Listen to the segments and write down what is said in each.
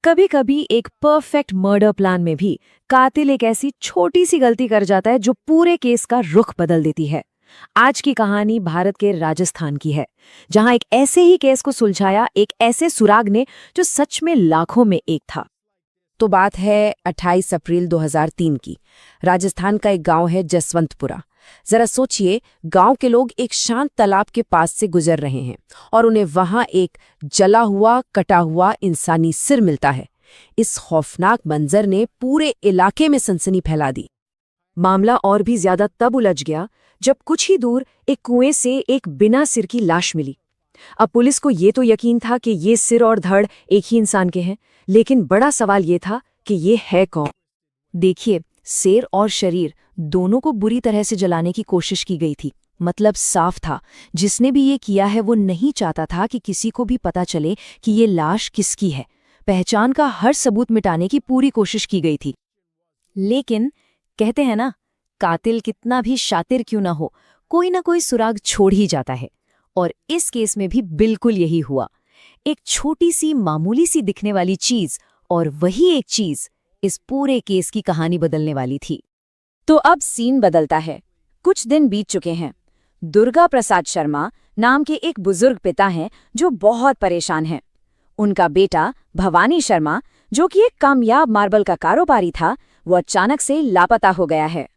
कभी कभी एक परफेक्ट मर्डर प्लान में भी कातिल एक ऐसी छोटी सी गलती कर जाता है जो पूरे केस का रुख बदल देती है। आज की कहानी भारत के राजस्थान की है, जहां एक ऐसे ही केस को सुलझाया एक ऐसे सुराग ने जो सच में लाखों में एक था। तो बात है 28 अप्रैल 2003 की। राजस्थान का एक गांव है जसवंतपुरा। जरा सोचिए, गांव के लोग एक शांत तालाब के पास से गुजर रहे हैं और उन्हें वहां एक जला हुआ कटा हुआ इंसानी सिर मिलता है। इस खौफनाक मंजर ने पूरे इलाके में सनसनी फैला दी। मामला और भी ज्यादा तब उलझ गया जब कुछ ही दूर एक कुएं से एक बिना सिर की लाश मिली। अब पुलिस को ये तो यकीन था कि ये सिर और धड़ एक ही इंसान के हैं, लेकिन बड़ा सवाल ये था कि ये है कौन। देखिए, सिर और शरीर दोनों को बुरी तरह से जलाने की कोशिश की गई थी। मतलब साफ था, जिसने भी ये किया है वो नहीं चाहता था कि किसी को भी पता चले कि ये लाश किसकी है। पहचान का हर सबूत मिटाने की पूरी कोशिश की गई थी। लेकिन कहते हैं ना, कातिल कितना भी शातिर क्यों ना हो, कोई ना कोई सुराग छोड़ ही जाता है। और इस केस में भी बिल्कुल यही हुआ। एक छोटी सी मामूली सी दिखने वाली चीज, और वही एक चीज इस पूरे केस की कहानी बदलने वाली थी। तो अब सीन बदलता है। कुछ दिन बीत चुके हैं। दुर्गा प्रसाद शर्मा नाम के एक बुजुर्ग पिता हैं जो बहुत परेशान हैं। उनका बेटा भवानी शर्मा, जो कि एक कामयाब मार्बल का कारोबारी था, वो अचानक से लापता हो गया है।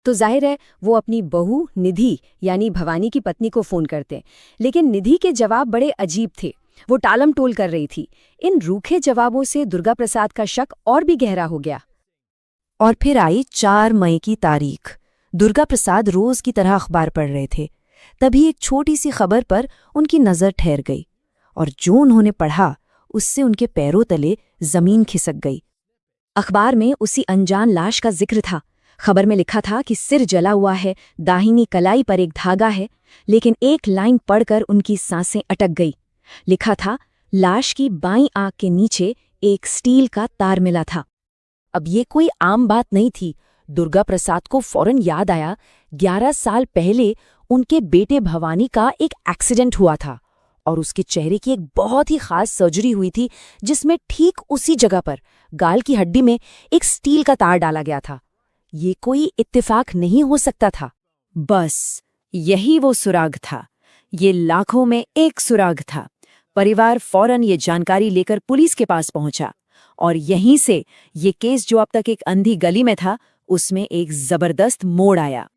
तो जाहिर है वो अपनी बहू निधि यानी भवानी की पत्नी को फोन करते, लेकिन निधि के जवाब बड़े अजीब थे। वो टालम टोल कर रही थी। इन रूखे जवाबों से दुर्गा प्रसाद का शक और भी गहरा हो गया। और फिर आई 4 मई की तारीख। दुर्गा प्रसाद रोज की तरह अखबार पढ़ रहे थे। तभी एक छोटी सी खबर पर उनकी नजर ठहर गई, और जो उन्होंने पढ़ा उससे उनके पैरों तले जमीन खिसक गई। अखबार में उसी अनजान लाश का जिक्र था। खबर में लिखा था कि सिर जला हुआ है, दाहिनी कलाई पर एक धागा है, लेकिन एक लाइन पढ़कर उनकी सांसें अटक गई। लिखा था, लाश की बाईं आंख के नीचे एक स्टील का तार मिला था। अब ये कोई आम बात नहीं थी। दुर्गा प्रसाद को फौरन याद आया, 11 साल पहले उनके बेटे भवानी का एक एक्सीडेंट हुआ था और उसके चेहरे की एक बहुत ही खास सर्जरी हुई थी, जिसमें ठीक उसी जगह पर गाल की हड्डी में एक स्टील का तार डाला गया था। ये कोई इत्तेफाक नहीं हो सकता था। बस यही वो सुराग था। ये लाखों में एक सुराग था। परिवार फौरन ये जानकारी लेकर पुलिस के पास पहुंचा, और यहीं से ये केस, जो अब तक एक अंधी गली में था, उसमें एक जबरदस्त मोड़ आया।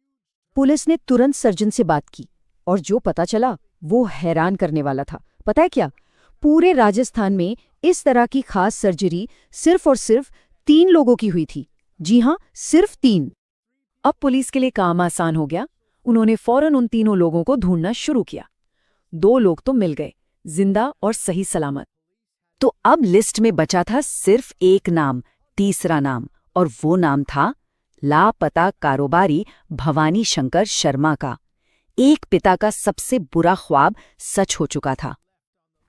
पुलिस ने तुरंत सर्जन से बात की, और जो पता चला वो हैरान करने वाला था। पता है क्या? पूरे राजस्थान में इस तरह की खास सर्जरी सिर्फ और सिर्फ 3 लोगों की हुई थी। जी हां, सिर्फ 3। अब पुलिस के लिए काम आसान हो गया। उन्होंने फौरन उन तीनों लोगों को ढूंढना शुरू किया। 2 लोग तो मिल गए, जिंदा और सही सलामत। तो अब लिस्ट में बचा था सिर्फ एक नाम, तीसरा नाम, और वो नाम था लापता कारोबारी भवानी शंकर शर्मा का। एक पिता का सबसे बुरा ख्वाब सच हो चुका था।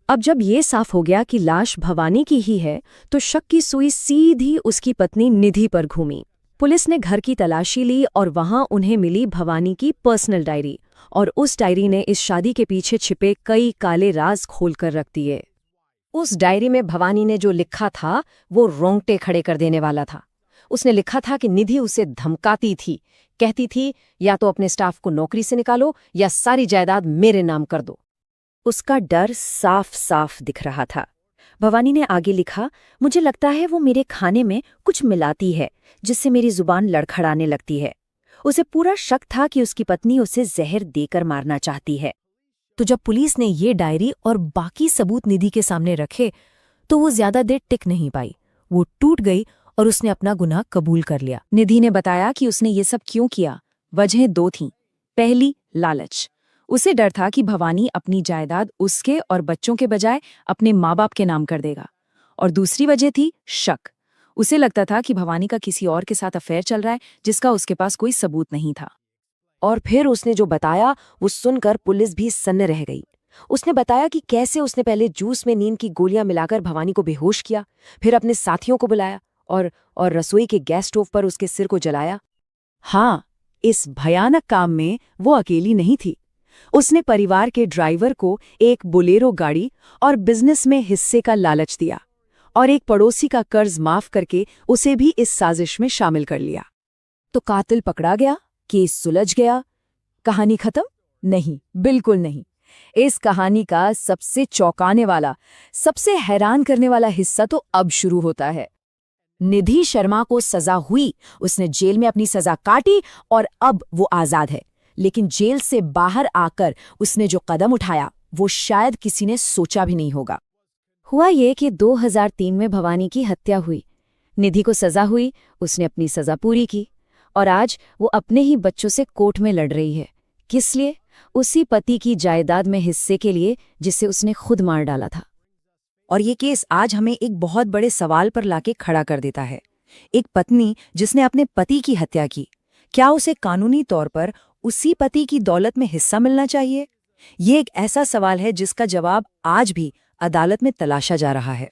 अब जब ये साफ हो गया कि लाश भवानी की ही है, तो शक की सुई सीधी उसकी पत्नी निधि पर घूमी। पुलिस ने घर की तलाशी ली और वहां उन्हें मिली भवानी की पर्सनल डायरी, और उस डायरी ने इस शादी के पीछे छिपे कई काले राज खोलकर रख दिए। उस डायरी में भवानी ने जो लिखा था वो रोंगटे खड़े कर देने वाला था। उसने लिखा था कि निधि उसे धमकाती थी, कहती थी या तो अपने स्टाफ को नौकरी से निकालो या सारी जायदाद मेरे नाम कर दो। उसका डर साफ साफ दिख रहा था। भवानी ने आगे लिखा, मुझे लगता है वो मेरे खाने में कुछ मिलाती है, जिससे मेरी जुबान लड़खड़ाने लगती है। उसे पूरा शक था कि उसकी पत्नी उसे जहर देकर मारना चाहती है। तो जब पुलिस ने ये डायरी और बाकी सबूत निधि के सामने रखे, तो वो ज्यादा देर टिक नहीं पाई। वो टूट गई और उसने अपना गुनाह कबूल कर लिया। निधि ने बताया कि उसने ये सब क्यों किया। वजहें 2 थीं। पहली, लालच। उसे डर था कि भवानी अपनी जायदाद उसके और बच्चों के बजाय अपने माँ बाप के नाम कर देगा। और दूसरी वजह थी शक। उसे लगता था कि भवानी का किसी और के साथ अफेयर चल रहा है, जिसका उसके पास कोई सबूत नहीं था। और फिर उसने जो बताया वो सुनकर पुलिस भी सन्न रह गई। उसने बताया कि कैसे उसने पहले जूस में नींद की गोलियां मिलाकर भवानी को बेहोश किया, फिर अपने साथियों को बुलाया और रसोई के गैस स्टोव पर उसके सिर को जलाया। हाँ, इस भयानक काम में वो अकेली नहीं थी। उसने परिवार के ड्राइवर को एक बोलेरो गाड़ी और बिजनेस में हिस्से का लालच दिया, और एक पड़ोसी का कर्ज माफ करके उसे भी इस साजिश में शामिल कर लिया। तो कातिल पकड़ा गया, केस सुलझ गया, कहानी खत्म? नहीं, बिल्कुल नहीं। इस कहानी का सबसे चौंकाने वाला, सबसे हैरान करने वाला हिस्सा तो अब शुरू होता है। निधि शर्मा को सजा हुई, उसने जेल में अपनी सजा काटी और अब वो आजाद है। लेकिन जेल से बाहर आकर उसने जो कदम उठाया वो शायद किसी ने सोचा भी नहीं होगा। हुआ ये कि 2003 में भवानी की हत्या हुई। निधि को सजा हुई, उसने अपनी सजा पूरी की और आज वो अपने ही बच्चों से कोर्ट में लड़ रही है। किस लिए? उसी पति की जायदाद में हिस्से के लिए जिसे उसने खुद मार डाला था। और ये केस आज हमें एक बहुत बड़े सवाल पर लाके खड़ा कर देता है। एक पत्नी जिसने अपने पति की हत्या की, क्या उसे कानूनी तौर पर उसी पति की दौलत में हिस्सा मिलना चाहिए? ये एक ऐसा सवाल है जिसका जवाब आज भी अदालत में तलाशा जा रहा है।